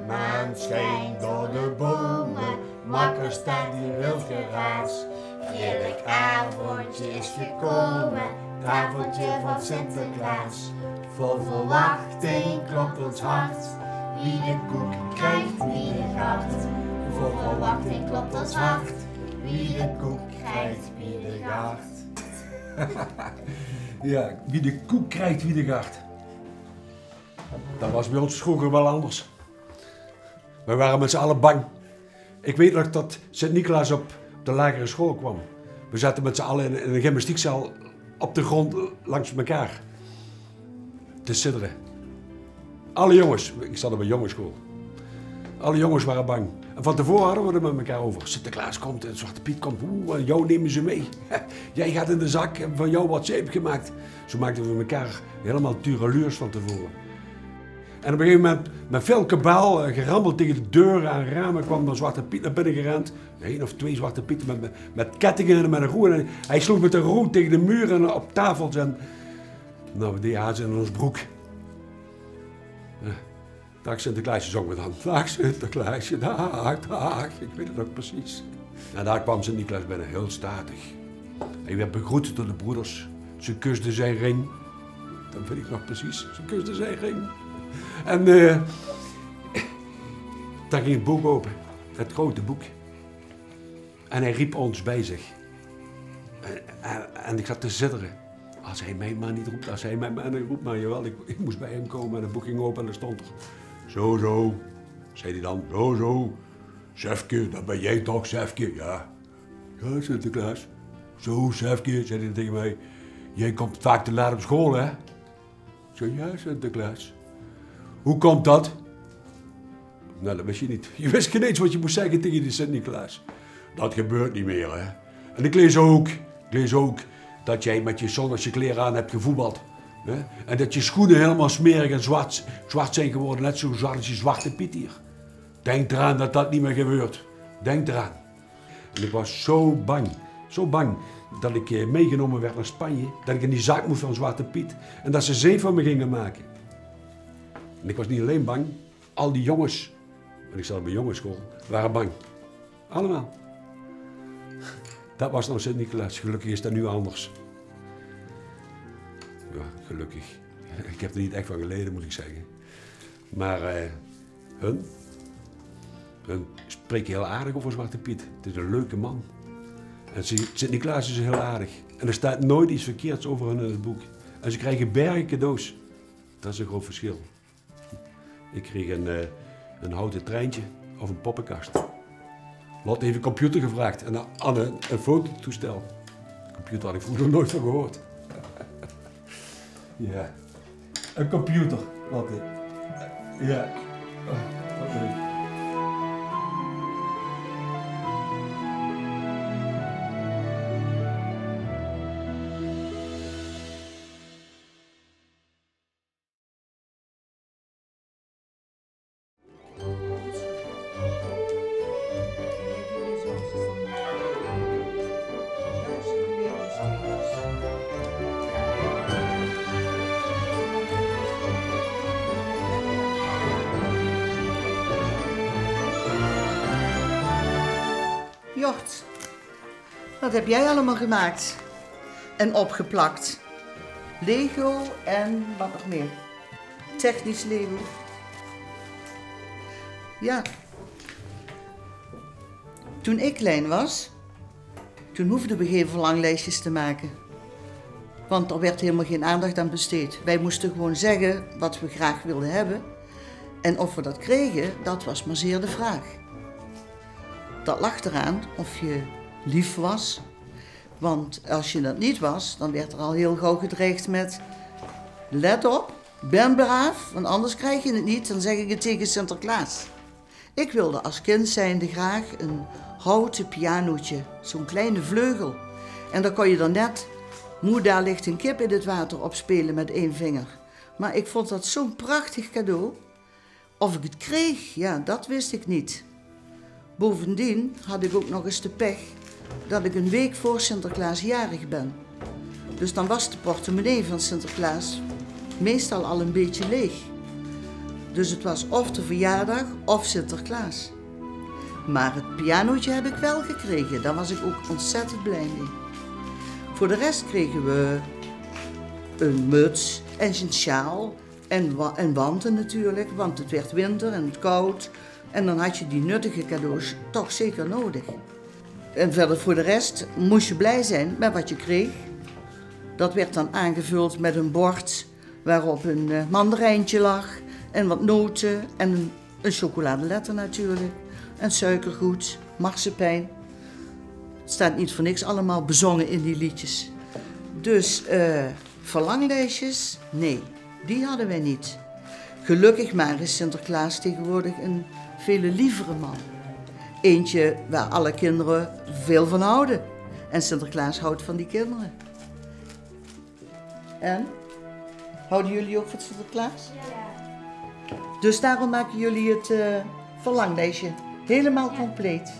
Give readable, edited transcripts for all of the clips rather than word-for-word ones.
maan schijnt door de bomen, makkers staat die wild geraas. Heerlijk avondje is gekomen, het avondje van Sinterklaas. Vol verwachting klopt ons hart, wie de koek krijgt, wie de gart. Vol verwachting klopt ons hart, wie de koek krijgt, wie de gart. Ja, wie de koek krijgt, wie de gart. Dat was bij ons vroeger wel anders. We waren met z'n allen bang. Ik weet nog dat Sint-Nicolaas op de lagere school kwam. We zaten met z'n allen in een gymnastiekzaal op de grond langs elkaar te sidderen. Alle jongens, ik zat op een jongensschool. Alle jongens waren bang. En van tevoren hadden we het met elkaar over. Sinterklaas komt en Zwarte Piet komt. En jou nemen ze mee. Jij gaat in de zak en van jou wat zeep gemaakt. Zo maakten we elkaar helemaal tureluurs van tevoren. En op een gegeven moment, met veel kabaal, gerammeld tegen de deuren en ramen, kwam dan Zwarte Piet naar binnen gerend. 1 of 2 Zwarte Pieten met kettingen en met een roe. En hij sloeg met de roe tegen de muur en op tafels. En nou, die hazen in ons broek. Dag Sinterklaasje zongen we dan. Dag Sinterklaasje, dag, dag. Ik weet het nog precies. En daar kwam Sint-Nicolaas binnen, heel statig. Hij werd begroet door de broeders. Ze kuste zijn ring. Dat weet ik nog precies. Ze kuste zijn ring. En daar ging het boek open. Het grote boek. En hij riep ons bij zich. En ik zat te zitteren. Als hij mij maar niet roept, als hij mij maar niet roept. Maar jawel, ik moest bij hem komen en het boek ging open en er stond er. Zo, zo, zei hij dan. Zo, zo. Sefke, dat ben jij toch, Sefke? Ja. Ja, Sinterklaas. Zo, Sefke, zei hij tegen mij. Jij komt vaak te laat op school, hè? Ik zei, ja, Sinterklaas. Hoe komt dat? Nou, dat wist je niet. Je wist geen eens wat je moest zeggen tegen die Sint-Nicolaas. Dat gebeurt niet meer, hè. En ik lees ook dat jij met je zondagsche kleren aan hebt gevoetbald. Hè? En dat je schoenen helemaal smerig en zwart zijn geworden, net zo zwart als je Zwarte Piet hier. Denk eraan dat dat niet meer gebeurt. Denk eraan. En ik was zo bang dat ik meegenomen werd naar Spanje, dat ik in die zak moest van Zwarte Piet en dat ze zeep van me gingen maken. En ik was niet alleen bang, al die jongens, want ik zat op een jongensschool, waren bang. Allemaal. Dat was nou Sint-Nicolaas. Gelukkig is dat nu anders. Ja, gelukkig. Ik heb er niet echt van geleden, moet ik zeggen. Maar hun spreken heel aardig over Zwarte Piet. Het is een leuke man. En Sint-Nicolaas is heel aardig. En er staat nooit iets verkeerds over hun in het boek. En ze krijgen bergen cadeaus. Dat is een groot verschil. Ik kreeg een houten treintje of een poppenkast. Lot heeft een computer gevraagd en Anne een fototoestel. Computer had ik vroeger nooit van gehoord. Ja, een computer, Lotte. Ja, wat leuk. Jort, wat heb jij allemaal gemaakt en opgeplakt? Lego en wat nog meer? Technisch Lego. Ja. Toen ik klein was, toen hoefden we geen verlanglijstjes te maken. Want er werd helemaal geen aandacht aan besteed. Wij moesten gewoon zeggen wat we graag wilden hebben. En of we dat kregen, dat was maar zeer de vraag. Dat lag eraan of je lief was. Want als je dat niet was, dan werd er al heel gauw gedreigd met... Let op, ben braaf, want anders krijg je het niet. Dan zeg ik het tegen Sinterklaas. Ik wilde als kind zijnde graag een houten pianootje. Zo'n kleine vleugel. En dan kon je dan net... Moe, daar ligt een kip in het water opspelen met 1 vinger. Maar ik vond dat zo'n prachtig cadeau. Of ik het kreeg, ja, dat wist ik niet. Bovendien had ik ook nog eens de pech dat ik een week voor Sinterklaas jarig ben. Dus dan was de portemonnee van Sinterklaas meestal al een beetje leeg. Dus het was of de verjaardag of Sinterklaas. Maar het pianootje heb ik wel gekregen. Daar was ik ook ontzettend blij mee. Voor de rest kregen we een muts en een sjaal en wanten natuurlijk, want het werd winter en het koud. En dan had je die nuttige cadeaus toch zeker nodig. En verder voor de rest moest je blij zijn met wat je kreeg. Dat werd dan aangevuld met een bord waarop een mandarijntje lag en wat noten en een chocoladeletter natuurlijk. En suikergoed, marsepein. Het staat niet voor niks allemaal bezongen in die liedjes. Dus verlanglijstjes, nee, die hadden wij niet. Gelukkig maar is Sinterklaas tegenwoordig een vele lievere man. Eentje waar alle kinderen veel van houden. En Sinterklaas houdt van die kinderen. En? Houden jullie ook van Sinterklaas? Ja. Dus daarom maken jullie het verlanglijstje helemaal compleet.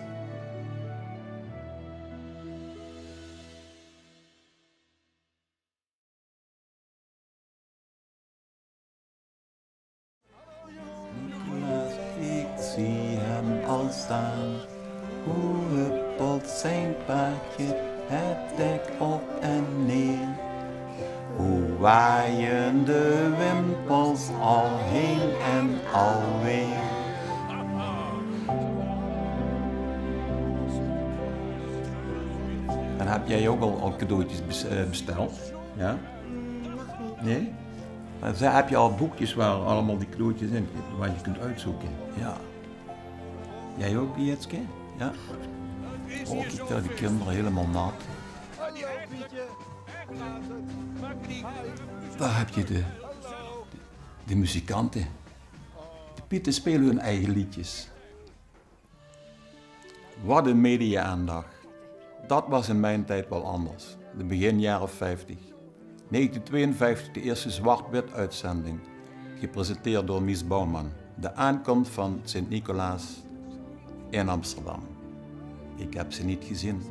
Ik zie hem al staan, hoe huppelt zijn paardje het dek op en neer. Hoe waaien de wimpels al heen en alweer. En heb jij ook al cadeautjes besteld? Ja? Nee? Heb je al boekjes waar allemaal die cadeautjes in zitten, waar je kunt uitzoeken? Ja. Jij ook, Pietske? Ja? Oh, kijk daar, die kinderen helemaal nat. Daar heb je de muzikanten. De Pieten spelen hun eigen liedjes. Wat een media-aandacht. Dat was in mijn tijd wel anders. De begin jaren 50. 1952 de eerste zwart-wit uitzending. Gepresenteerd door Mies Bouwman. De aankomst van Sint-Nicolaas in Amsterdam. Ik heb ze niet gezien,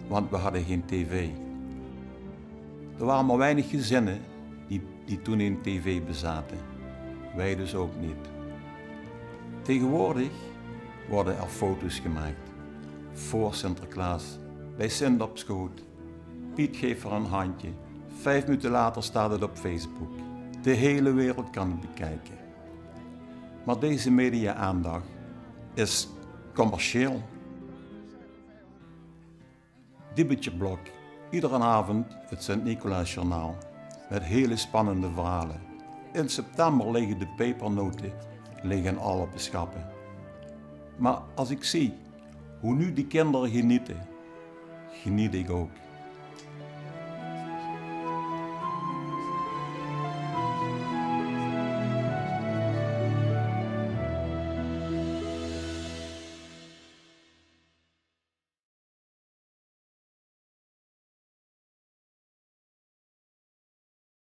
want we hadden geen tv. Er waren maar weinig gezinnen die toen een tv bezaten. Wij dus ook niet. Tegenwoordig worden er foto's gemaakt. Voor Sinterklaas, bij Sint op schoot. Piet geeft er een handje. 5 minuten later staat het op Facebook. De hele wereld kan het bekijken. Maar deze media-aandacht is commercieel. Dibbetje Blok, iedere avond het Sint-Nicolaasjournaal met hele spannende verhalen. In september liggen de pepernoten al op de schappen. Maar als ik zie hoe nu die kinderen genieten, geniet ik ook.